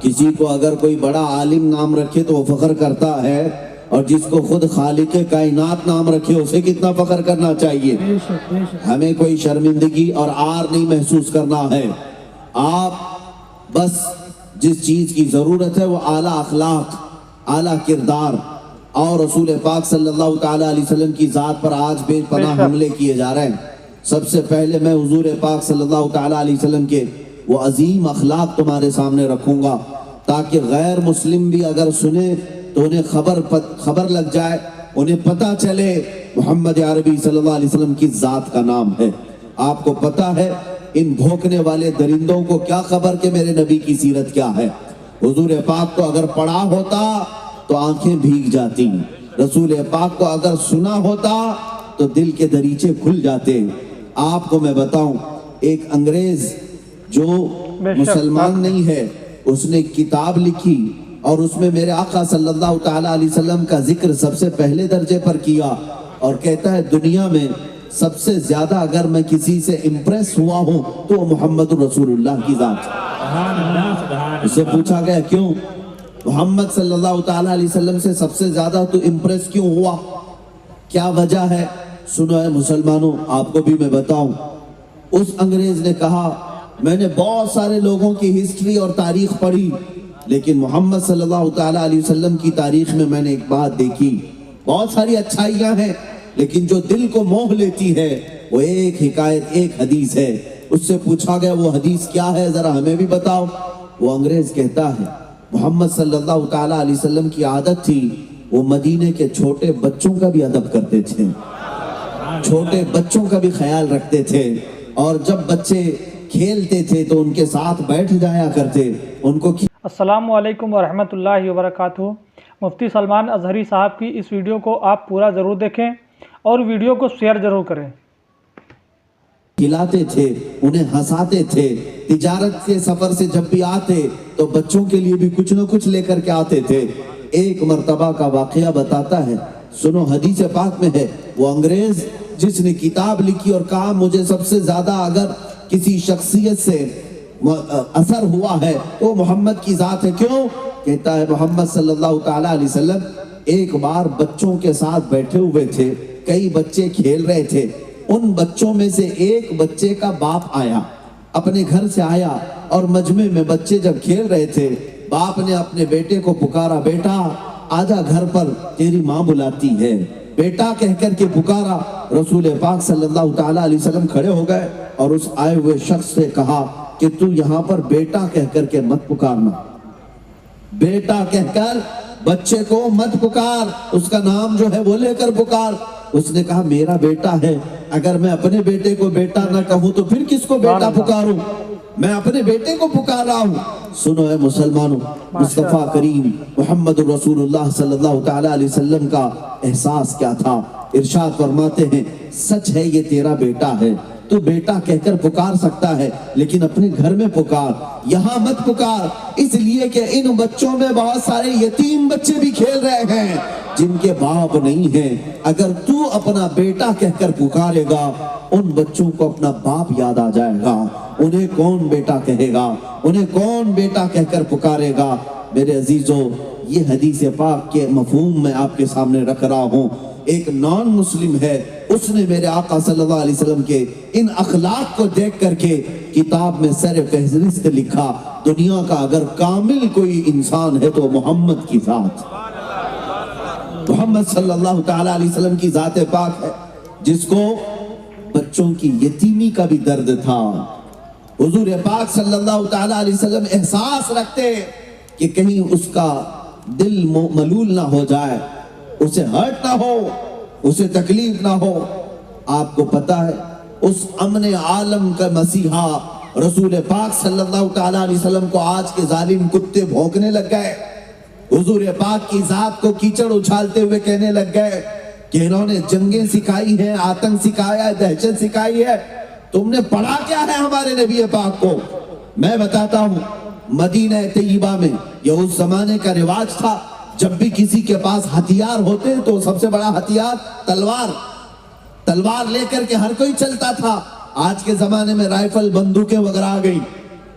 کسی کو اگر کوئی بڑا عالم نام رکھے تو وہ فخر کرتا ہے، اور جس کو خود خالق کائنات نام رکھے اسے کتنا فخر کرنا چاہیے۔ ہمیں کوئی شرمندگی اور عار نہیں محسوس کرنا ہے۔ آپ بس جس چیز کی ضرورت ہے وہ اعلیٰ اخلاق، اعلیٰ کردار، اور رسول پاک صلی اللہ تعالیٰ علیہ وسلم کی ذات پر آج بے پناہ حملے کیے جا رہے ہیں۔ سب سے پہلے میں حضور پاک صلی اللہ تعالیٰ علیہ وسلم کے وہ عظیم اخلاق تمہارے سامنے رکھوں گا، تاکہ غیر مسلم بھی اگر سنے تو انہیں خبر لگ جائے، انہیں پتہ چلے محمد عربی صلی اللہ علیہ وسلم کی ذات کا نام ہے۔ آپ کو پتہ ہے ان بھونکنے والے درندوں کو کیا خبر کہ میرے نبی کی سیرت کیا ہے؟ حضور پاک کو اگر پڑھا ہوتا تو آنکھیں بھیگ جاتی، رسول پاک کو اگر سنا ہوتا تو دل کے دریچے کھل جاتے۔ آپ کو میں بتاؤں، ایک انگریز جو مسلمان نہیں ہے، اس نے کتاب لکھی اور اس میں میرے آقا صلی اللہ تعالیٰ علیہ وسلم کا ذکر سب سے پہلے درجے پر کیا، اور کہتا ہے دنیا میں سب سے زیادہ اگر میں کسی سے امپریس ہوا ہوں تو محمد رسول اللہ کی ذات ہے۔ اسے پوچھا گیا کیوں محمد صلی اللہ تعالیٰ علیہ وسلم سے سب سے زیادہ تو امپریس کیوں ہوا، کیا وجہ ہے؟ سنو اے مسلمانوں، آپ کو بھی میں بتاؤں۔ اس انگریز نے کہا میں نے بہت سارے لوگوں کی ہسٹری اور تاریخ پڑھی، لیکن محمد صلی اللہ تعالیٰ علیہ وسلم کی تاریخ میں نے ایک بات دیکھی، بہت ساری اچھائیاں ہیں لیکن جو دل کو موہ لیتی ہے وہ ایک حکایت، ایک حدیث ہے۔ اس سے پوچھا گیا وہ حدیث کیا ہے، ذرا ہمیں بھی بتاؤ۔ وہ انگریز کہتا ہے محمد صلی اللہ تعالیٰ علیہ وسلم کی عادت تھی وہ مدینے کے چھوٹے بچوں کا بھی ادب کرتے تھے، چھوٹے بچوں کا بھی خیال رکھتے تھے، اور جب بچے کھیلتے تھے تو ان کے ساتھ بیٹھ جایا کرتے، ان کو۔ السلام علیکم ورحمۃ اللہ وبرکاتہ۔ مفتی سلمان اظہری صاحب کی اس ویڈیو کو آپ پورا ضرور دیکھیں اور ویڈیو کو شیئر ضرور کریں۔ کھلاتے تھے، انہیں ہنساتے تھے، تجارت کے سفر سے جب بھی آتے تو بچوں کے لیے بھی کچھ نہ کچھ لے کر کے آتے تھے۔ ایک مرتبہ کا واقعہ بتاتا ہے، سنو، حدیث پاک میں ہے، وہ انگریز جس نے کتاب لکھی اور کہا مجھے سب سے زیادہ اگر کسی شخصیت سے اثر ہوا ہے تو محمد کی ذات ہے۔ کیوں؟ کہتا ہے محمد صلی اللہ تعالیٰ علیہ وسلم ایک بار بچوں کے ساتھ بیٹھے ہوئے تھے، کئی بچے کھیل رہے تھے، ان بچوں میں سے ایک بچے کا باپ آیا، اپنے گھر سے آیا، اور مجمع میں بچے جب کھیل رہے تھے باپ نے اپنے بیٹے کو پکارا، بیٹا آجا گھر پر تیری ماں بلاتی ہے، بیٹا کہہ کر کے پکارا۔ رسول پاک صلی اللہ تعالیٰ علیہ وسلم کھڑے ہو گئے اور اس آئے ہوئے شخص سے کہا کہ تو یہاں پر بیٹا کہہ کر کے مت پکارنا، بیٹا کہہ کر بچے کو مت پکار، اس کا نام جو ہے وہ لے کر پکار۔ اس نے کہا میرا بیٹا ہے، اگر میں اپنے بیٹے کو بیٹا نہ کہوں تو پھر کس کو بیٹا پکاروں؟ میں اپنے بیٹے کو پکار رہا ہوں۔ سنو اے مسلمانوں، مصطفیٰ کریم محمد رسول اللہ صلی اللہ تعالیٰ علیہ وسلم کا احساس کیا تھا؟ ارشاد فرماتے ہیں سچ ہے یہ تیرا بیٹا ہے، تو بیٹا کہہ کر پکار سکتا ہے لیکن اپنے گھر میں پکار، یہاں مت پکار، اس لیے کہ ان بچوں میں بہت سارے یتیم بچے بھی کھیل رہے ہیں جن کے باپ نہیں ہیں۔ اگر تو اپنا بیٹا کہہ کر پکارے گا ان بچوں کو اپنا باپ یاد آ جائے گا، انہیں کون بیٹا کہے گا، انہیں کون بیٹا کہہ کر پکارے گا؟ میرے عزیزوں، یہ حدیث پاک کے مفہوم میں آپ کے سامنے رکھ رہا ہوں۔ ایک نان مسلم ہے، اس نے میرے آقا صلی اللہ علیہ وسلم کے ان اخلاق کو دیکھ کر کے کتاب میں سر فہرست لکھا، دنیا کا اگر کامل کوئی انسان ہے تو محمد کی ذات، محمد صلی اللہ تعالیٰ علیہ وسلم کی ذات پاک ہے، جس کو بچوں کی یتیمی کا بھی درد تھا۔ حضور پاک صلی اللہ تعالیٰ علیہ وسلم احساس رکھتے کہ کہیں اس کا دل ملول نہ ہو جائے، اسے ہرٹ نہ ہو، اسے تکلیف نہ ہو۔ آپ کو پتہ ہے اس امن عالم کا مسیحا رسول پاک صلی اللہ تعالیٰ علیہ وسلم کو آج کے ظالم کتے بھونکنے لگ گئے، حضور پاک کی ذات کو کیچڑ اچھالتے ہوئے کہنے لگ گئے کہ انہوں نے جنگیں سکھائی ہیں، آتنک سکھایا ہے، دہشت سکھائی ہے، تم نے پڑھا کیا ہے ہمارے نبی پاک کو؟ میں بتاتا ہوں، مدینہ طیبہ میں یہ اس زمانے کا رواج تھا، جب بھی کسی کے پاس ہتھیار ہوتے تو سب سے بڑا ہتھیار تلوار لے کر کے ہر کوئی چلتا تھا۔ آج کے زمانے میں رائفل، بندوقیں وغیرہ آ گئی،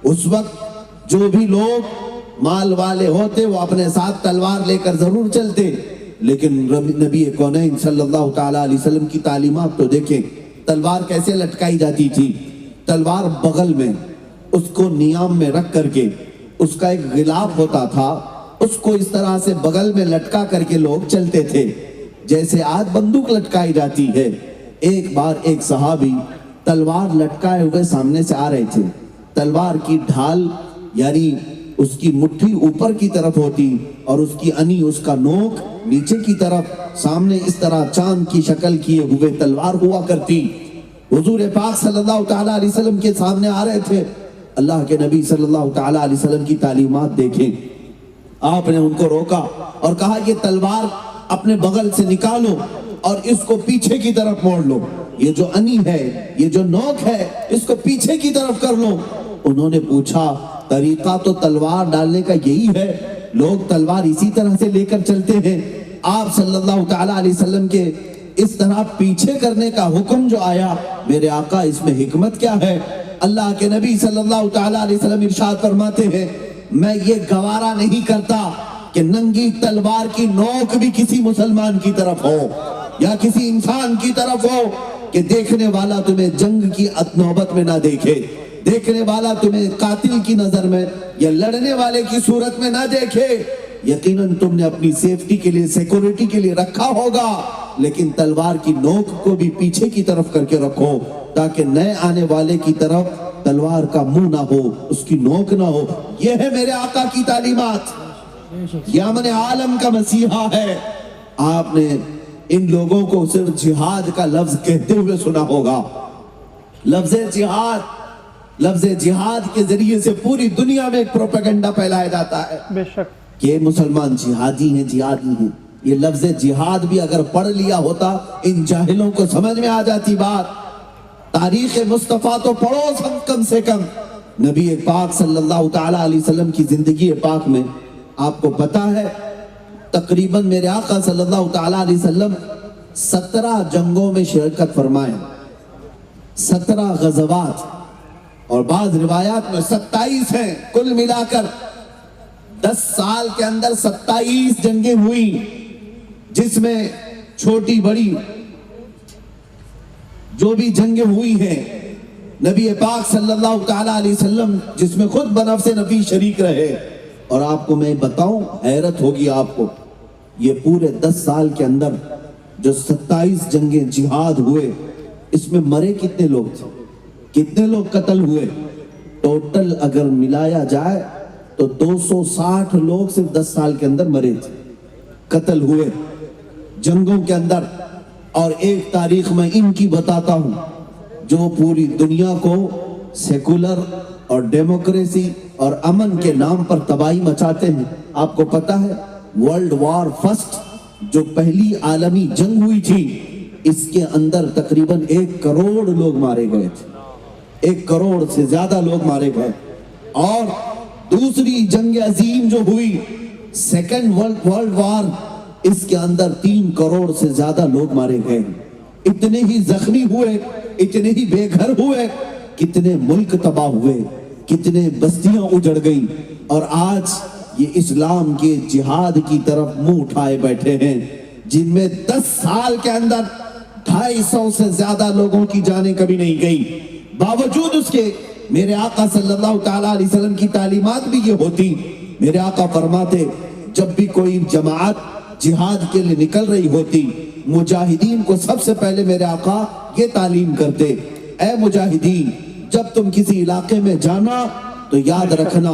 اس وقت جو بھی لوگ مال والے ہوتے وہ اپنے ساتھ تلوار لے کر ضرور چلتے، لیکن نبی کونین صلی اللہ تعالیٰ علیہ وسلم کی تعلیمات تو دیکھیں، تلوار کیسے لٹکائی جاتی تھی۔ تلوار بغل میں، اس کو نیام میں رکھ کر کے، اس کا ایک غلاف ہوتا تھا، اس کو اس طرح سے بغل میں لٹکا کر کے لوگ چلتے تھے، جیسے آج بندوق لٹکائی جاتی ہے۔ ایک بار ایک صحابی تلوار لٹکائے ہوئے سامنے سے آ رہے تھے، تلوار کی ڈھال یعنی اس کی مٹھی اوپر کی طرف ہوتی اور اس کی انی، اس کا نوک نیچے کی طرف، سامنے اس طرح چاند کی شکل کیے ہوئے تلوار ہوا کرتی۔ حضور پاک صلی اللہ تعالیٰ علیہ وسلم کے سامنے آ رہے تھے، اللہ کے نبی صلی اللہ تعالیٰ علیہ وسلم کی تعلیمات دیکھیں، آپ نے ان کو روکا اور کہا یہ تلوار اپنے بغل سے نکالو اور اس کو پیچھے کی طرف موڑ لو، یہ جو انی ہے، یہ جو نوک ہے، اس کو پیچھے کی طرف کر لو۔ انہوں نے پوچھا طریقہ تو تلوار ڈالنے کا یہی ہے، لوگ تلوار اسی طرح سے لے کر چلتے ہیں، آپ صلی اللہ تعالیٰ علیہ وسلم کے اس طرح پیچھے کرنے کا حکم جو آیا، میرے آقا اس میں حکمت کیا ہے؟ اللہ کے نبی صلی اللہ تعالیٰ علیہ وسلم ارشاد فرماتے ہیں، میں یہ گوارا نہیں کرتا کہ ننگی تلوار کی نوک بھی کسی مسلمان کی طرف ہو یا کسی انسان کی طرف ہو، کہ دیکھنے والا تمہیں جنگ کی نوبت میں نہ دیکھے، دیکھنے والا تمہیں قاتل کی نظر میں یا لڑنے والے کی صورت میں نہ دیکھے۔ یقیناً تم نے اپنی سیفٹی کے لیے، سیکورٹی کے لیے رکھا ہوگا، لیکن تلوار کی نوک کو بھی پیچھے کی طرف کر کے رکھو تاکہ نئے آنے والے کی طرف تلوار کا منہ نہ ہو، اس کی نوک نہ ہو۔ یہ ہے میرے آقا کی تعلیمات، یہ امن عالم کا مسیحا ہے۔ آپ نے ان لوگوں کو صرف جہاد کا لفظ کہتے ہوئے سنا ہوگا، لفظ جہاد کے ذریعے سے پوری دنیا میں ایک پروپیگنڈا پھیلایا جاتا ہے بے شک کہ مسلمان جہادی ہیں۔ یہ لفظ جہاد بھی اگر پڑھ لیا ہوتا ان جاہلوں کو سمجھ میں آ جاتی بات۔ تاریخ مصطفیٰ تو پڑھو کم سے کم، نبی پاک صلی اللہ تعالیٰ علیہ وسلم کی زندگی پاک میں آپ کو پتا ہے تقریباً میرے آقا صلی اللہ تعالیٰ علیہ وسلم 17 جنگوں میں شرکت فرمائے، 17 غزوات، اور بعض روایات میں 27 ہیں، کل ملا کر 10 سال کے اندر 27 جنگیں ہوئی، جس میں چھوٹی بڑی جو بھی جنگیں ہوئی ہیں نبی پاک صلی اللہ تعالیٰ علیہ وسلم جس میں خود بنفس نفیس شریک رہے۔ اور آپ کو میں بتاؤں، حیرت ہوگی آپ کو، یہ پورے 10 سال کے اندر جو 27 جنگیں جہاد ہوئے، اس میں مرے کتنے لوگ تھے، کتنے لوگ قتل ہوئے؟ ٹوٹل اگر ملایا جائے تو 260 لوگ صرف 10 سال کے اندر مرے تھے، قتل ہوئے جنگوں کے اندر۔ اور ایک تاریخ میں ان کی بتاتا ہوں جو پوری دنیا کو سیکولر اور ڈیموکریسی اور امن کے نام پر تباہی مچاتے ہیں۔ آپ کو پتا ہے ورلڈ وار فرسٹ جو پہلی عالمی جنگ ہوئی تھی، اس کے اندر تقریباً 1 کروڑ لوگ مارے گئے تھے، 1 کروڑ سے زیادہ لوگ مارے گئے۔ اور دوسری جنگ عظیم جو ہوئی سیکنڈ ورلڈ وار، اس کے اندر 3 کروڑ سے زیادہ لوگ مارے گئے، اتنے ہی زخمی ہوئے، اتنے ہی بے گھر ہوئے، کتنے ملک تباہ ہوئے، کتنے بستیاں اجڑ گئیں۔ اور آج یہ اسلام کے جہاد کی طرف منہ اٹھائے بیٹھے ہیں، جن میں 10 سال کے اندر 250 سے زیادہ لوگوں کی جانیں کبھی نہیں گئی۔ باوجود اس کے میرے آقا صلی اللہ تعالیٰ علیہ وسلم کی تعلیمات بھی یہ ہوتی، میرے آقا فرماتے جب بھی کوئی جماعت جہاد کے لیے نکل رہی ہوتی، مجاہدین کو سب سے پہلے میرے آقا یہ تعلیم کرتے، اے مجاہدین جب تم کسی علاقے میں جانا تو یاد رکھنا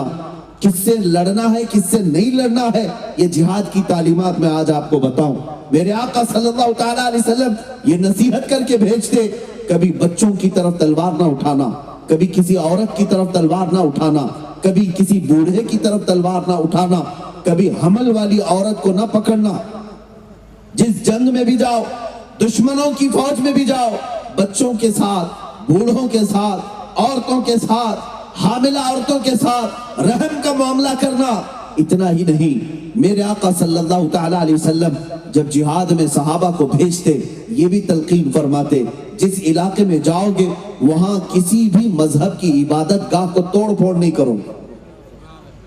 کس سے لڑنا ہے کس سے نہیں لڑنا ہے۔ یہ جہاد کی تعلیمات میں آج آپ کو بتاؤں، میرے آقا صلی اللہ تعالیٰ علیہ وسلم یہ نصیحت کر کے بھیجتے، کبھی بچوں کی طرف تلوار نہ اٹھانا، کبھی کسی عورت کی طرف تلوار نہ اٹھانا، کبھی کسی بوڑھے کی طرف تلوار نہ اٹھانا، کبھی حمل والی عورت کو نہ پکڑنا۔ جس جنگ میں بھی جاؤ، دشمنوں کی فوج میں بھی جاؤ، بچوں کے ساتھ، بوڑھوں کے ساتھ، عورتوں کے ساتھ، حاملہ عورتوں کے ساتھ رحم کا معاملہ کرنا۔ اتنا ہی نہیں، میرے آقا صلی اللہ تعالیٰ علیہ وسلم جب جہاد میں صحابہ کو بھیجتے یہ بھی تلقین فرماتے، جس علاقے میں جاؤ گے وہاں کسی بھی مذہب کی عبادت گاہ کو توڑ پھوڑ نہیں کرو،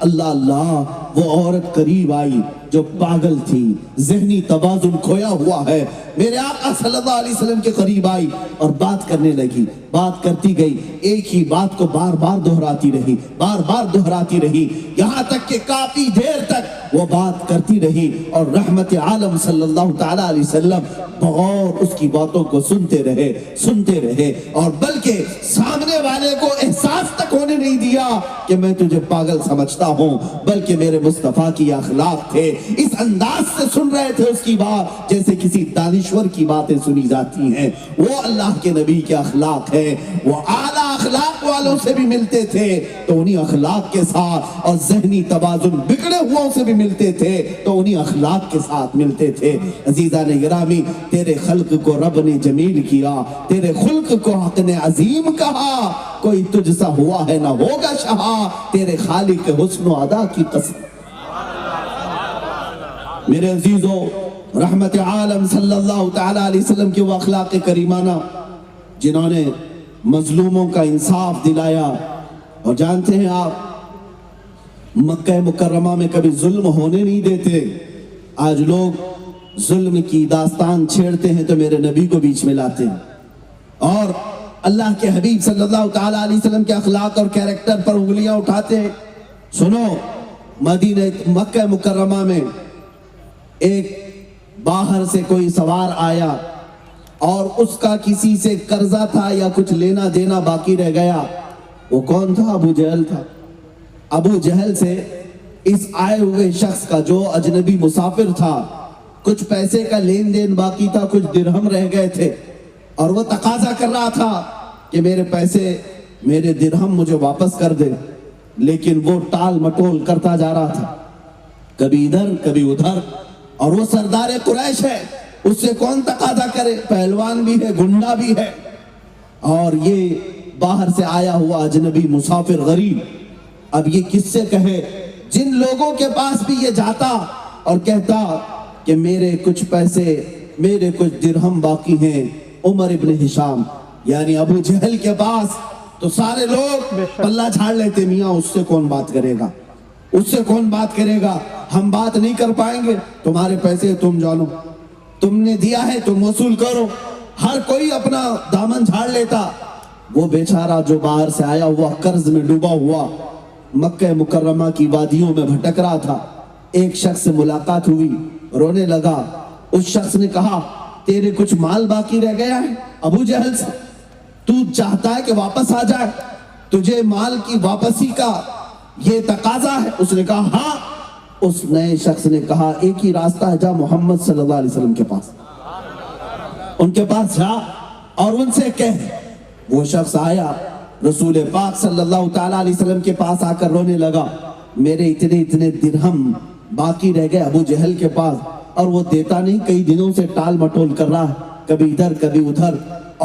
اللہ اللہ وہ عورت قریب آئی جو پاگل تھی، ذہنی توازن کھویا ہوا ہے، میرے آقا صلی اللہ علیہ وسلم کے قریب آئی اور بات کرنے لگی، بات کرتی گئی، ایک ہی بات کو بار بار دہراتی رہی، بار بار دہراتی رہی، یہاں تک کہ کافی دیر تک وہ بات کرتی رہی اور رحمت عالم صلی اللہ تعالیٰ علیہ وسلم بغور اس کی باتوں کو سنتے رہے اور بلکہ سامنے والے کو احساس تک ہونے نہیں دیا کہ میں تجھے پاگل سمجھتا ہوں، بلکہ میرے مصطفیٰ کی اخلاق تھے، اس انداز سے سن رہے تھے اس کی بات جیسے کسی دانشور کی باتیں سنی جاتی ہیں۔ وہ اللہ کے نبی کے اخلاق ہے، وہ اعلیٰ اخلاق والوں سے بھی ملتے تھے تو انہی اخلاق کے ساتھ، اور ذہنی توازن بگڑے ہوا سے بھی ملتے تھے تو انہی اخلاق کے ساتھ ملتے تھے۔ عزیزان گرامی، تیرے خلق کو رب نے جمیل کیا، تیرے خلق کو حق نے عظیم کہا، کوئی تجھ سا ہوا ہے نہ ہوگا شہا، تیرے خالق حسن و ادا کی قسم۔ میرے عزیزو، رحمت عالم صلی اللہ تعالیٰ علیہ وسلم کی وہ اخلاق کریمانہ جنہوں نے مظلوموں کا انصاف دلایا، اور جانتے ہیں آپ مکہ مکرمہ میں کبھی ظلم ہونے نہیں دیتے۔ آج لوگ ظلم کی داستان چھیڑتے ہیں تو میرے نبی کو بیچ میں لاتے ہیں، اور اللہ کے حبیب صلی اللہ تعالیٰ علیہ وسلم کے اخلاق اور کیریکٹر پر انگلیاں اٹھاتے ہیں۔ سنو، مدینہ مکہ مکرمہ میں ایک باہر سے کوئی سوار آیا اور اس کا کسی سے قرضہ تھا یا کچھ لینا دینا باقی رہ گیا۔ وہ کون تھا؟ ابو جہل تھا۔ ابو جہل سے اس آئے ہوئے شخص کا جو اجنبی مسافر تھا کچھ پیسے کا لین دین باقی تھا، کچھ درہم رہ گئے تھے، اور وہ تقاضا کر رہا تھا کہ میرے پیسے، میرے درہم مجھے واپس کر دے، لیکن وہ ٹال مٹول کرتا جا رہا تھا، کبھی ادھر کبھی ادھر، اور وہ سردار قریش ہے، اس سے کون تقاضا کرے؟ پہلوان بھی ہے، گنڈا بھی ہے، اور یہ باہر سے آیا ہوا اجنبی مسافر غریب، اب یہ کس سے کہے؟ جن لوگوں کے پاس بھی یہ جاتا اور کہتا کہ میرے کچھ پیسے، میرے کچھ درہم باقی ہیں، عمر ابن ہشام یعنی ابو جہل کے پاس، تو سارے لوگ پلہ جھاڑ لیتے، میاں اس سے کون بات کرے گا، اس سے کون بات کرے گا، ہم بات نہیں کر پائیں گے، تمہارے پیسے تم جانو، تم نے دیا ہے تم وصول کرو، ہر کوئی اپنا دامن جھاڑ لیتا۔ وہ بیچارہ جو باہر سے آیا ہوا قرض میں ڈوبا ہوا مکہ مکرمہ کی وادیوں میں بھٹک رہا تھا، ایک شخص سے ملاقات ہوئی، رونے لگا، اس شخص نے کہا تیرے کچھ مال باقی رہ گیا ہے ابو جہل سے، تو چاہتا ہے کہ واپس آ جائے، تجھے مال کی واپسی کا یہ تقاضا ہے؟ اس نے کہا ہاں۔ اس نئے شخص نے کہا ایک ہی راستہ ہے، جا محمد صلی اللہ علیہ وسلم کے پاس، ان کے پاس جا اور ان سے کہہ۔ وہ شخص آیا، رسول پاک صلی اللہ تعالیٰ علیہ وسلم کے پاس آ کر رونے لگا، میرے اتنے درہم باقی رہ گئے ابو جہل کے پاس، اور وہ دیتا نہیں، کئی دنوں سے ٹال مٹول کر رہا ہے، کبھی ادھر کبھی ادھر،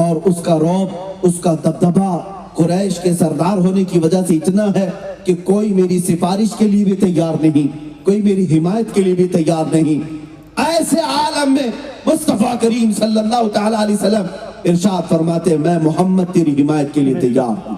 اور اس کا رعب، اس کا دبدبہ قریش کے سردار ہونے کی وجہ سے اتنا ہے کہ کوئی میری سفارش کے لیے بھی تیار نہیں، کوئی میری حمایت کے لیے بھی تیار نہیں۔ ایسے عالم میں مصطفیٰ کریم صلی اللہ تعالیٰ علیہ وسلم ارشاد فرماتے ہیں میں محمد تیری حمایت کے لیے تیار ہوں،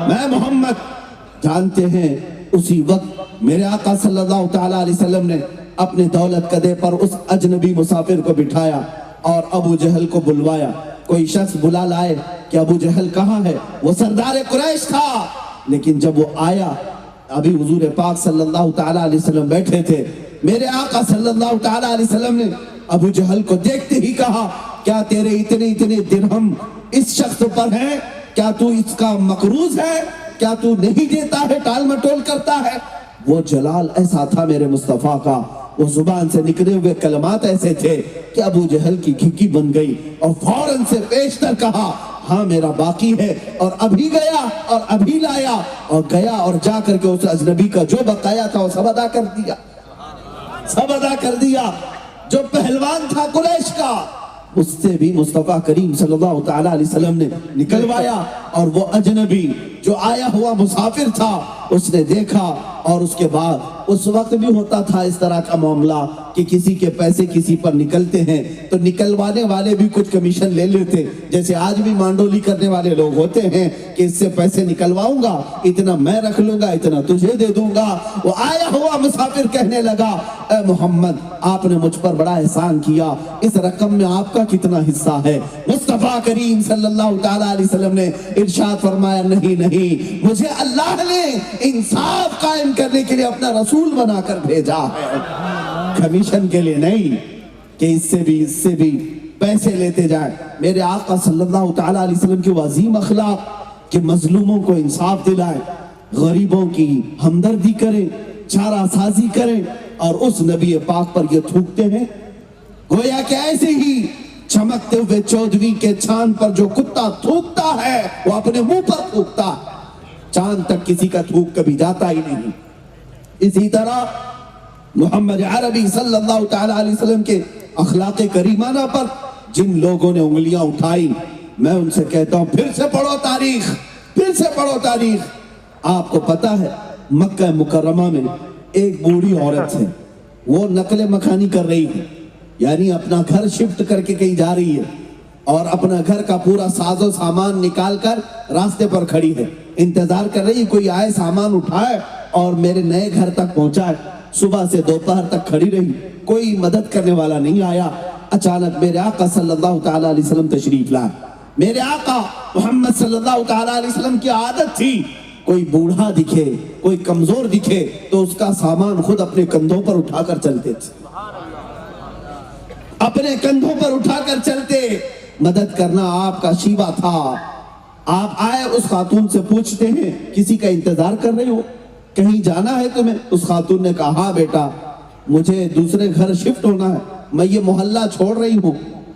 میں محمد۔ جانتے ہیں اسی وقت میرے آقا صلی اللہ تعالیٰ علیہ وسلم نے اپنے دولت قدے پر اس اجنبی مسافر کو بٹھایا اور ابو جہل کو بلوایا۔ کوئی شخص بلا لائے کہ ابو جہل کہاں ہے؟ وہ سردار قریش تھا، لیکن جب وہ آیا، ابھی حضور پاک صلی اللہ تعالیٰ علیہ وسلم بیٹھے تھے، میرے آقا صلی اللہ تعالیٰ علیہ وسلم نے ابو جہل کو دیکھتے ہی کہا کیا تیرے اتنے درہم اس شخص پر ہیں؟ کیا تو اس کا مقروض ہے؟ کیا تو نہیں دیتا ہے، ٹال مٹول کرتا ہے؟ وہ جلال ایسا تھا میرے مصطفیٰ کا، وہ زبان سے نکلے ہوئے کلمات ایسے تھے کہ ابو جہل کی گھکی بن گئی، اور فوراً سے پیشتر کہا ہاں میرا باقی ہے، اور ابھی گیا اور ابھی لایا، اور گیا اور جا کر کے اس اجنبی کا جو بقایا تھا وہ سب ادا کر دیا، سب ادا کر دیا۔ جو پہلوان تھا قریش کا، اس سے بھی مصطفیٰ کریم صلی اللہ تعالیٰ علیہ وسلم نے نکلوایا، اور وہ اجنبی جو آیا ہوا مسافر تھا اس نے دیکھا اور اس کے بعد اس وقت بھی ہوتا تھا اس طرح کا معاملہ کہ کسی کے پیسے کسی پر نکلتے ہیں تو نکلوانے والے بھی کچھ کمیشن لے لیتے، جیسے آج بھی مانڈولی کرنے والے لوگ ہوتے ہیں کہ اس سے پیسے نکلواؤں گا، اتنا میں رکھ لوں گا، اتنا تجھے دے دوں گا۔ وہ آیا ہوا مسافر کہنے لگا اے محمد آپ نے مجھ پر بڑا احسان کیا، اس رقم میں آپ کا کتنا حصہ ہے؟ مصطفیٰ کریم صلی اللہ تعالیٰ علیہ وسلم نے ارشاد فرمایا نہیں نہیں، مجھے اللہ نے انصاف قائم کرنے کے لیے اپنا رسول بنا کر بھیجا ہے، کمیشن کے لیے نہیں کہ اس سے بھی پیسے لیتے جائیں۔ میرے آقا صلی اللہ تعالیٰ علیہ وسلم کی عظیم اخلاق کہ مظلوموں کو انصاف دلائیں، غریبوں کی ہمدردی کریں، چارہ سازی کریں، اور اس نبی پاک پر یہ تھوکتے ہیں گویا کہ ایسے ہی چمکتے ہوئے چودھویں کے چاند پر جو کتا تھوکتا ہے وہ اپنے منہ پر تھوکتا ہے، چاند تک کسی کا تھوک کبھی جاتا ہی نہیں۔ اسی طرح محمد عربی صلی اللہ تعالیٰ علیہ وسلم کے اخلاق کریمانہ پر جن لوگوں نے انگلیاں اٹھائی، میں ان سے کہتا ہوں پھر سے پڑھو تاریخ، پھر سے پڑھو تاریخ۔ آپ کو پتا ہے مکہ مکرمہ میں ایک بوڑھی عورت ہے، وہ نقل مکانی کر رہی ہے، یعنی اپنا گھر شفٹ کر کے کہیں جا رہی ہے اور اپنا گھر کا پورا ساز و سامان نکال کر راستے پر کھڑی ہے، انتظار کر رہی ہے کوئی آئے سامان اٹھائے اور میرے نئے گھر تک پہنچائے۔ صبح سے دوپہر تک کھڑی رہی، کوئی مدد کرنے والا نہیں آیا۔ اچانک میرے آقا صلی اللہ تعالیٰ علیہ وسلم تشریف لائے۔ میرے آقا محمد صلی اللہ تعالیٰ علیہ وسلم کی عادت تھی کوئی بوڑھا دکھے، کوئی کمزور دکھے تو اس کا سامان خود اپنے کندھوں پر اٹھا کر چلتے تھے، اپنے کندھوں پر اٹھا کر چلتے۔ مدد کرنا آپ کا شیوا تھا۔ آپ آئے اس خاتون سے پوچھتے ہیں کسی کا انتظار کر رہے ہو، کہیں جانا ہے تمہیں؟ اس خاتون نے کہا ہاں بیٹا مجھے دوسرے گھر شفٹ ہونا ہے، میں یہ محلہ چھوڑ رہی ہوں،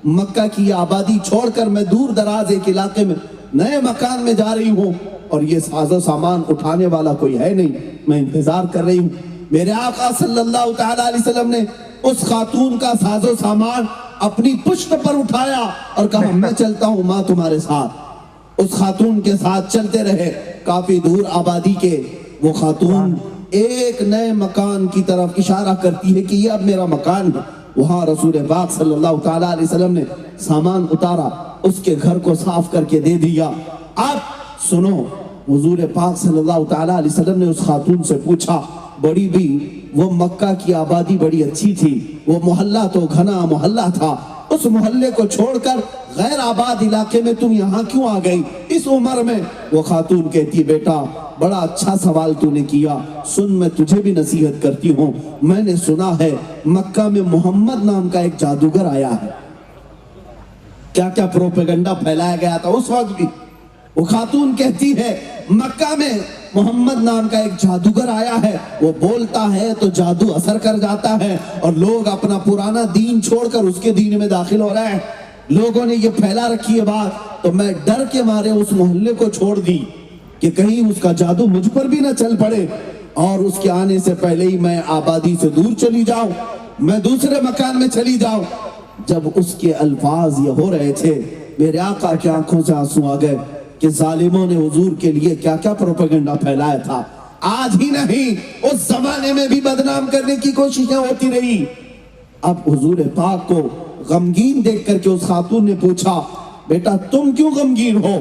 مکہ کی آبادی چھوڑ کر میں دور دراز ایک علاقے میں نئے مکان میں جا رہی ہوں اور یہ ساز و سامان اٹھانے والا کوئی ہے نہیں، میں انتظار کر رہی ہوں۔ میرے آقا صلی اللہ تعالیٰ علیہ وسلم نے اس خاتون کا ساز و سامان اپنی پشت پر اٹھایا اور کہا میں چلتا ہوں ماں تمہارے ساتھ۔ اس خاتون کے ساتھ چلتے رہے، کافی دور آبادی کے وہ خاتون ایک نئے مکان کی طرف اشارہ کرتی ہے کہ یہ اب میرا مکان ہے۔ وہاں رسول پاک صلی اللہ تعالیٰ علیہ وسلم نے سامان اتارا، اس کے گھر کو صاف کر کے دے دیا۔ اب سنو، حضور پاک صلی اللہ تعالیٰ علیہ وسلم نے اس خاتون سے پوچھا بڑی بھی وہ مکہ کی آبادی بڑی اچھی تھی، وہ محلہ تو گھنا محلہ تھا، اس محلے کو چھوڑ کر غیر آباد علاقے میں تم یہاں کیوں آ گئی اس عمر میں؟ وہ خاتون کہتی بیٹا بڑا اچھا سوال تو نے کیا، سن میں تجھے بھی نصیحت کرتی ہوں، میں نے سنا ہے مکہ میں محمد نام کا ایک جادوگر آیا ہے۔ کیا کیا پروپیگنڈا پھیلایا گیا تھا اس وقت بھی۔ وہ خاتون کہتی ہے مکہ میں محمد نام کا ایک جادوگر آیا ہے، وہ بولتا ہے تو جادو اثر کر جاتا ہے اور لوگ اپنا پرانا دین چھوڑ کر اس کے دین میں داخل ہو رہے ہیں۔ لوگوں نے یہ پھیلا رکھی ہے بات، تو میں ڈر کے مارے اس محلے کو چھوڑ دی کہ کہیں اس کا جادو مجھ پر بھی نہ چل پڑے اور اس کے آنے سے پہلے ہی میں آبادی سے دور چلی جاؤں، میں دوسرے مکان میں چلی جاؤں۔ جب اس کے الفاظ یہ ہو رہے تھے میرے آقا کی آنکھوں سے آنسو آ گئے کہ ظالموں نے حضور کے لیے کیا کیا پروپیگنڈا پھیلایا تھا۔ آج ہی نہیں اس زمانے میں بھی بدنام کرنے کی کوششیں ہوتی رہی۔ اب حضور پاک کو غمگین دیکھ کر کے اس خاتون نے پوچھا بیٹا تم کیوں غمگین ہو؟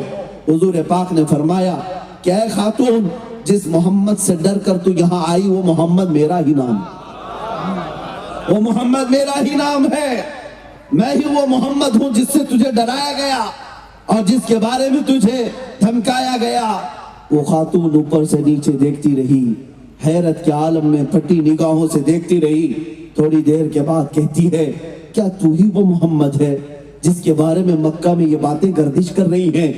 حضور پاک نے فرمایا کہ اے خاتون جس محمد سے ڈر کر تو یہاں آئی وہ محمد میرا ہی نام ہے، وہ محمد میرا ہی نام ہے، میں ہی وہ محمد ہوں جس سے تجھے ڈرایا گیا اور جس کے بارے میں تجھے دھمکایا گیا۔ وہ خاتون اوپر سے نیچے دیکھتی رہی، حیرت کے عالم میں پھٹی نگاہوں سے دیکھتی رہی۔ تھوڑی دیر کے بعد کہتی ہے کیا تو ہی وہ محمد ہے جس کے بارے میں مکہ میں یہ باتیں گردش کر رہی ہیں؟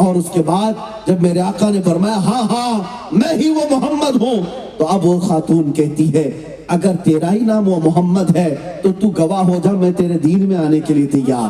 اور اس کے بعد جب میرے آقا نے فرمایا ہاں ہاں میں ہی وہ محمد ہوں، تو اب وہ خاتون کہتی ہے اگر تیرا ہی نام وہ محمد ہے تو تو گواہ ہو جا میں تیرے دین میں آنے کے لیے تیار۔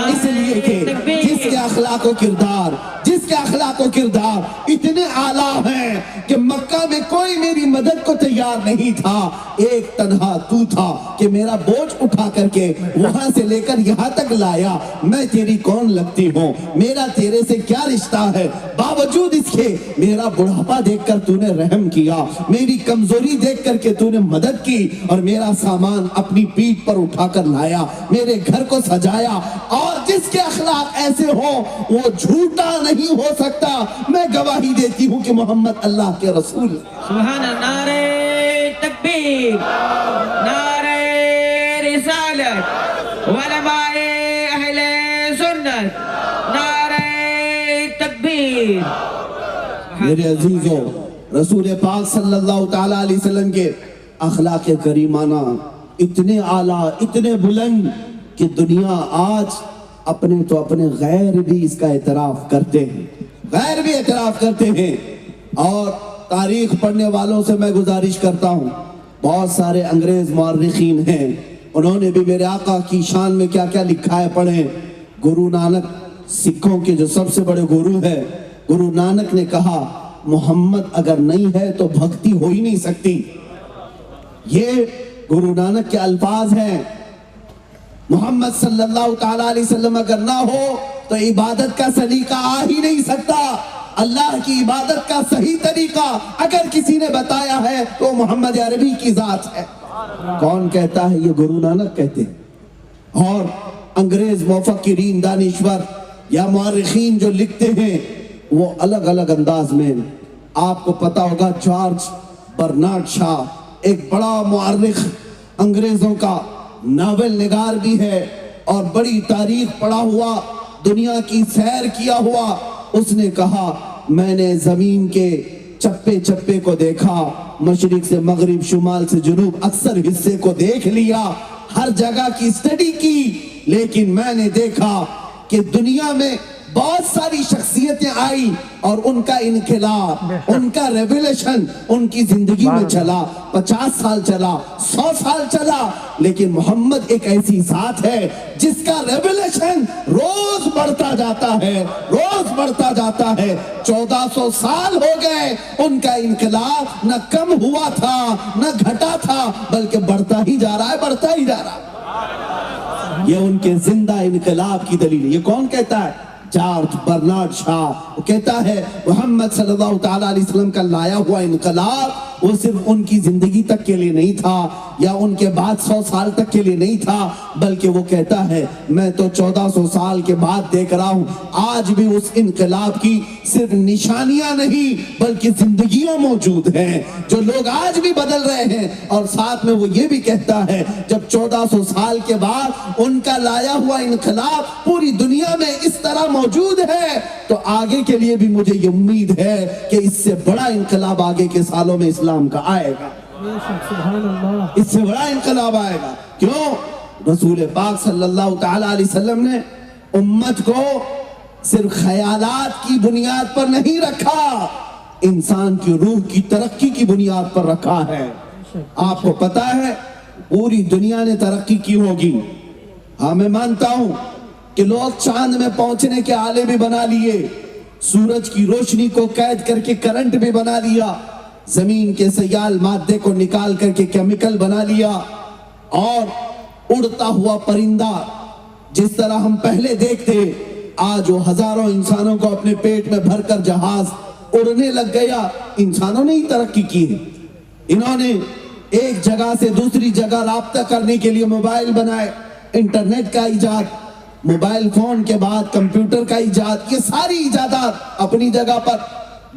اس لیے کہ جس کے اخلاق و کردار، جس کے اخلاق اخلاق و کردار اتنے اعلیٰ ہیں کہ مکہ میں کوئی میری مدد کو تیار نہیں تھا، ایک تنہا تو تھا کہ میرا بوجھ اٹھا کر کے وہاں سے لے کر یہاں تک لایا۔ میں تیری کون لگتی ہوں، میرا تیرے سے کیا رشتہ ہے، باوجود اس کے میرا بڑھاپا دیکھ کر تو نے رحم کیا، میری کمزوری دیکھ کر کے تو نے مدد کی اور میرا سامان اپنی پیٹھ پر اٹھا کر لایا، میرے گھر کو سجایا۔ اور جس کے اخلاق ایسے ہوں وہ جھوٹا نہیں ہو سکتا۔ میں گواہی دیتی ہوں کہ محمد اللہ کے رسول۔ سبحان اللہ، نعرہ تکبیر، نعرہ رسالت، علماء اہل سنت، نعرہ تکبیر۔ میرے عزیزوں، رسول پاک صلی اللہ تعالیٰ علیہ وسلم کے اخلاق کریمانہ اتنے اعلیٰ، اتنے بلند کہ دنیا آج اپنے تو اپنے غیر بھی اس کا اعتراف کرتے ہیں، غیر بھی اعتراف کرتے ہیں۔ اور تاریخ پڑھنے والوں سے میں گزارش کرتا ہوں، بہت سارے انگریز مورخین ہیں، انہوں نے بھی میرے آقا کی شان میں کیا کیا لکھا ہے پڑھیں۔ گرو نانک سکھوں کے جو سب سے بڑے گرو ہے، گرو نانک نے کہا محمد اگر نہیں ہے تو بھکتی ہو ہی نہیں سکتی۔ یہ گرو نانک کے الفاظ ہیں، محمد صلی اللہ تعالیٰ علیہ وسلم اگر نہ ہو تو عبادت کا سلیقہ آ ہی نہیں سکتا۔ اللہ کی عبادت کا صحیح طریقہ اگر کسی نے بتایا ہے تو محمد عربی کی ذات ہے۔ کون کہتا ہے؟ یہ گرو نانک کہتے ہیں۔ اور انگریز مفکرین، دانشور یا مورخین جو لکھتے ہیں وہ الگ الگ انداز میں، آپ کو پتا ہوگا جارج برنارڈ شاہ ایک بڑا مورخ، انگریزوں کا ناول نگار بھی ہے اور بڑی تاریخ پڑھا ہوا، دنیا کی سیر کیا ہوا، اس نے کہا میں نے زمین کے چپے چپے کو دیکھا، مشرق سے مغرب، شمال سے جنوب، اکثر حصے کو دیکھ لیا، ہر جگہ کی اسٹڈی کی، لیکن میں نے دیکھا کہ دنیا میں بہت ساری شخصیتیں آئی اور ان کا انقلاب، ان کا ریولیشن ان کی زندگی میں چلا، 50 سال چلا، 100 سال چلا، لیکن محمد ایک ایسی ذات ہے جس کا ریولیشن روز بڑھتا جاتا ہے، روز بڑھتا جاتا ہے۔ 1400 سال ہو گئے، ان کا انقلاب نہ کم ہوا تھا نہ گھٹا تھا، بلکہ بڑھتا ہی جا رہا ہے، بڑھتا ہی جا رہا ہے۔ یہ ان کے زندہ انقلاب کی دلیل ہے۔ یہ کون کہتا ہے؟ جارج برنارڈ شاہ۔ وہ کہتا ہے محمد صلی اللہ تعالیٰ علیہ وسلم کا لایا ہوا انقلاب وہ صرف ان کی زندگی تک کے لیے نہیں تھا یا ان کے بعد 100 سال تک کے لیے نہیں تھا، بلکہ وہ کہتا ہے میں تو 1400 سال کے بعد دیکھ رہا ہوں، آج بھی اس انقلاب کی صرف نشانیاں نہیں بلکہ زندگیاں موجود ہیں جو لوگ آج بھی بدل رہے ہیں۔ اور ساتھ میں وہ یہ بھی کہتا ہے جب 1400 سال کے بعد ان کا لایا ہوا انقلاب پوری دنیا میں اس طرح موجود ہے تو آگے کے لیے بھی مجھے یہ امید ہے کہ اس سے بڑا انقلاب آگے کے سالوں میں اسلام کا آئے گا، اس سے بڑا انقلاب آئے گا۔ کیوں؟ رسول پاک صلی اللہ تعالیٰ علیہ وسلم نے امت کو صرف خیالات کی بنیاد پر نہیں رکھا، انسان کی روح کی ترقی کی بنیاد پر رکھا ہے۔ آپ کو پتا ہے پوری دنیا نے ترقی کی ہوگی، ہاں میں مانتا ہوں کہ لوگ چاند میں پہنچنے کے آلے بھی بنا لیے، سورج کی روشنی کو قید کر کے کرنٹ بھی بنا لیا، زمین کے سیال مادے کو نکال کر کے کیمیکل بنا لیا، اور اڑتا ہوا پرندہ جس طرح ہم پہلے دیکھتے آج وہ ہزاروں انسانوں کو اپنے پیٹ میں بھر کر جہاز اڑنے لگ گیا۔ انسانوں نے ہی ترقی کی ہے، انہوں نے ایک جگہ سے دوسری جگہ رابطہ کرنے کے لیے موبائل بنائے، انٹرنیٹ کا ایجاد، موبائل فون کے بعد کمپیوٹر کا ایجاد، یہ ساری ایجادات اپنی جگہ پر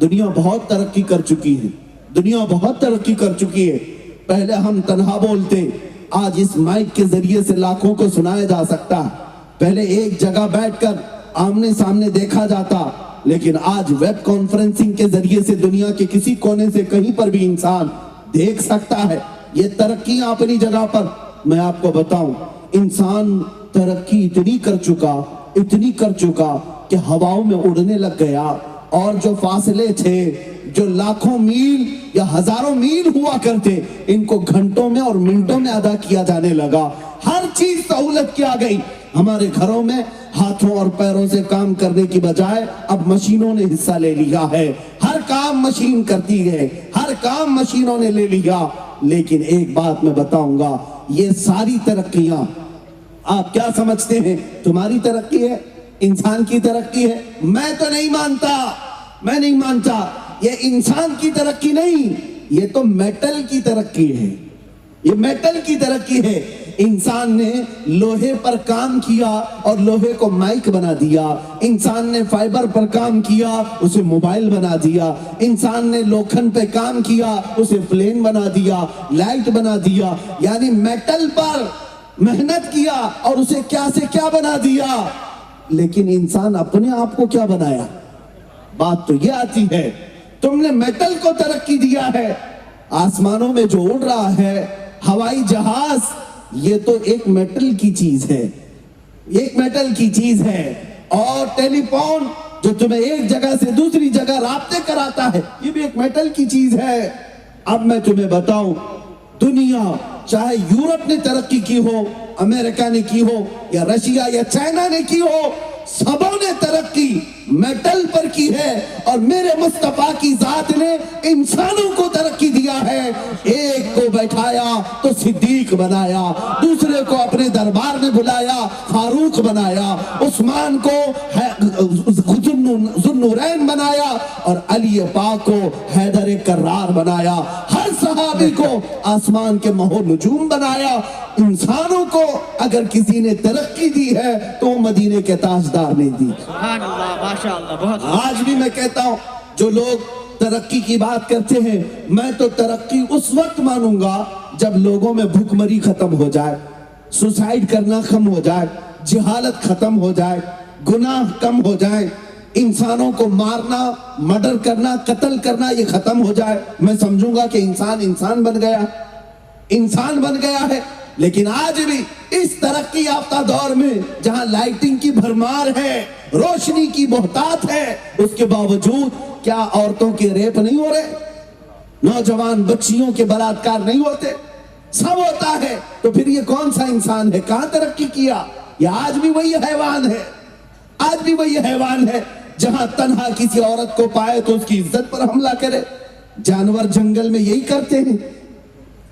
دنیا بہت ترقی کر چکی ہے، دنیا بہت ترقی کر چکی ہے۔ پہلے ہم تنہا بولتے، آج اس مائک کے ذریعے سے لاکھوں کو سنایا جا سکتا ہے، پہلے ایک جگہ بیٹھ کر آمنے سامنے دیکھا جاتا، لیکن آج ویب کانفرنسنگ کے ذریعے سے دنیا کے کسی کونے سے کہیں پر بھی انسان دیکھ سکتا ہے۔ یہ ترقیاں اپنی جگہ پر، میں آپ کو بتاؤں انسان ترقی اتنی کر چکا کہ ہواؤں میں اڑنے لگ گیا اور جو فاصلے تھے جو لاکھوں میل یا ہزاروں میل ہوا کرتے ان کو گھنٹوں میں اور منٹوں میں ادا کیا جانے لگا. ہر چیز سہولت کی آ گئی. ہمارے گھروں میں ہاتھوں اور پیروں سے کام کرنے کی بجائے اب مشینوں نے حصہ لے لیا ہے. ہر کام مشین کرتی ہے, ہر کام مشینوں نے لے لیا. لیکن ایک بات میں بتاؤں گا, یہ ساری ترقیاں آپ کیا سمجھتے ہیں تمہاری ترقی ہے, انسان کی ترقی ہے؟ میں تو نہیں مانتا, میں نہیں مانتا. یہ انسان کی ترقی نہیں, یہ تو میٹل کی ترقی ہے, یہ میٹل کی ترقی ہے. انسان نے لوہے پر کام کیا اور لوہے کو مائک بنا دیا. انسان نے فائبر پر کام کیا, اسے موبائل بنا دیا. انسان نے لوکھن پہ کام کیا, اسے پلین بنا دیا, لائٹ بنا دیا. یعنی میٹل پر محنت کیا اور اسے کیا سے کیا بنا دیا. لیکن انسان اپنے آپ کو کیا بنایا؟ بات تو یہ آتی ہے, تم نے میٹل کو ترقی دیا ہے. آسمانوں میں جو اڑ رہا ہے ہوائی جہاز, یہ تو ایک میٹل کی چیز ہے, ایک میٹل کی چیز ہے. اور ٹیلی فون جو تمہیں ایک جگہ سے دوسری جگہ رابطے کراتا ہے, یہ بھی ایک میٹل کی چیز ہے. اب میں تمہیں بتاؤں, دنیا چاہے یورپ نے ترقی کی ہو, امریکہ نے کی ہو, یا رشیا یا چائنا نے کی ہو, سبوں نے ترقی میٹل پر کی ہے. اور میرے مصطفیٰ کی ذات نے انسانوں کو ترقی دیا ہے. ایک کو بیٹھایا تو صدیق بنایا, دوسرے کو اپنے دربار میں بلایا فاروق بنایا, عثمان کو ذوالنورین بنایا, اور علی پاک کو حیدر کرار بنایا. ہر صحابی کو آسمان کے مہو نجوم بنایا. انسانوں کو اگر کسی نے ترقی دی ہے تو وہ مدینے کے تاجدار نے دی. سبحان اللہ, ماشاءاللہ, بہت. آج بھی میں کہتا ہوں, جو لوگ ترقی کی بات کرتے ہیں, میں تو ترقی اس وقت مانوں گا جب لوگوں میں بھوک مری ختم ہو جائے, سوسائیڈ کرنا کم ہو جائے, جہالت ختم ہو جائے, گناہ کم ہو جائے, انسانوں کو مارنا, مرڈر کرنا, قتل کرنا یہ ختم ہو جائے. میں سمجھوں گا کہ انسان بن گیا, انسان بن گیا ہے. لیکن آج بھی اس ترقی یافتہ دور میں جہاں لائٹنگ کی بھرمار ہے, روشنی کی بہتات ہے, اس کے باوجود کیا عورتوں کے ریپ نہیں ہو رہے, نوجوان بچیوں کے بلاತ್ಕಾರ نہیں ہوتے؟ سب ہوتا ہے. تو پھر یہ کون سا انسان ہے, کہاں ترقی کیا؟ یہ آج بھی وہی حیوان ہے, آج بھی وہی حیوان ہے. جہاں تنہا کسی عورت کو پائے تو اس کی عزت پر حملہ کرے. جانور جنگل میں یہی کرتے ہیں.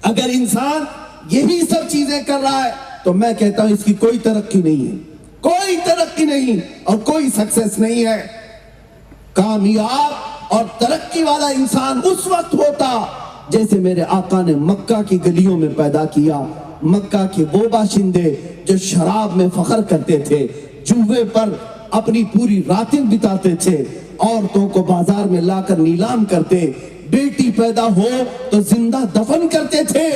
اگر انسان یہی سب چیزیں کر رہا ہے تو میں کہتا ہوں اس کی کوئی ترقی نہیں ہے, کوئی ترقی نہیں اور کوئی سکسیس نہیں ہے. کامیاب اور ترقی والا انسان اس وقت ہوتا جیسے میرے آقا نے مکہ کی گلیوں میں پیدا کیا. مکہ کے وہ باشندے جو شراب میں فخر کرتے تھے, جوے پر اپنی پوری راتیں بتاتے تھے, عورتوں کو بازار میں لا کر نیلام کرتے, بیٹی پیدا ہو تو زندہ دفن کرتے تھے.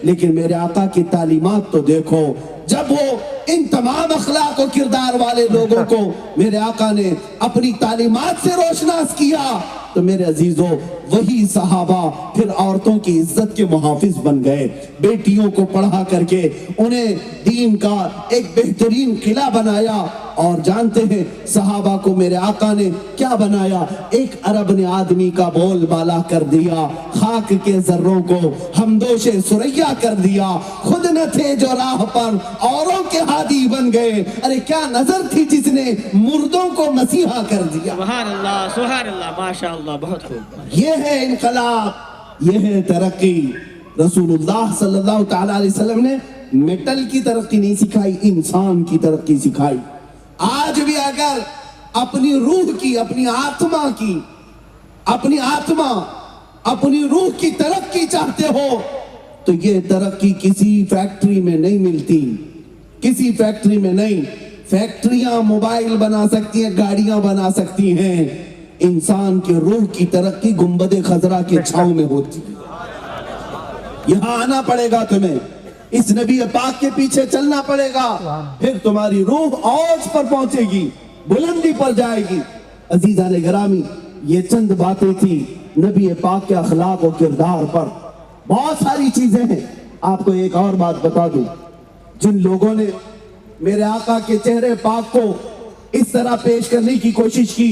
لیکن میرے آقا کی تعلیمات تو دیکھو, جب وہ ان تمام اخلاق و کردار والے لوگوں کو میرے آقا نے اپنی تعلیمات سے روشناس کیا تو میرے عزیزوں وہی صحابہ پھر عورتوں کی عزت کے محافظ بن گئے. بیٹیوں کو پڑھا کر کے انہیں دین کا ایک بہترین قلعہ بنایا. اور جانتے ہیں صحابہ کو میرے آقا نے کیا بنایا؟ ایک عرب نے آدمی کا بول بالا کر دیا, خاک کے ذروں کو ہمدوش سریا کر دیا. خود نہ تھے جو راہ پر اوروں کے ہادی بن گئے. ارے کیا نظر تھی جس نے مردوں کو مسیحا کر دیا. سبحان اللہ, ماشاءاللہ, بہت خوب. یہ ہے انقلاب, یہ ہے ترقی. رسول اللہ صلی اللہ تعالی علیہ وسلم نے میٹل کی ترقی نہیں سکھائی, انسان کی ترقی سکھائی. آج بھی اگر اپنی روح کی, اپنی آتما کی, اپنی آتما, اپنی روح کی ترقی چاہتے ہو تو یہ ترقی کسی فیکٹری میں نہیں ملتی, کسی فیکٹری میں نہیں. فیکٹریاں موبائل بنا سکتی ہیں, گاڑیاں بنا سکتی ہیں, انسان کے روح کی ترقی گنبد خضرا کے چھاؤں میں ہوتی ہے. یہاں آنا پڑے گا تمہیں, اس نبی پاک کے پیچھے چلنا پڑے گا, پھر تمہاری روح اوج پر پہنچے گی, بلندی پر جائے گی. عزیزان گرامی, یہ چند باتیں تھی نبی پاک کے اخلاق و کردار پر. بہت ساری چیزیں ہیں. آپ کو ایک اور بات بتا دوں, جن لوگوں نے میرے آقا کے چہرے پاک کو اس طرح پیش کرنے کی کوشش کی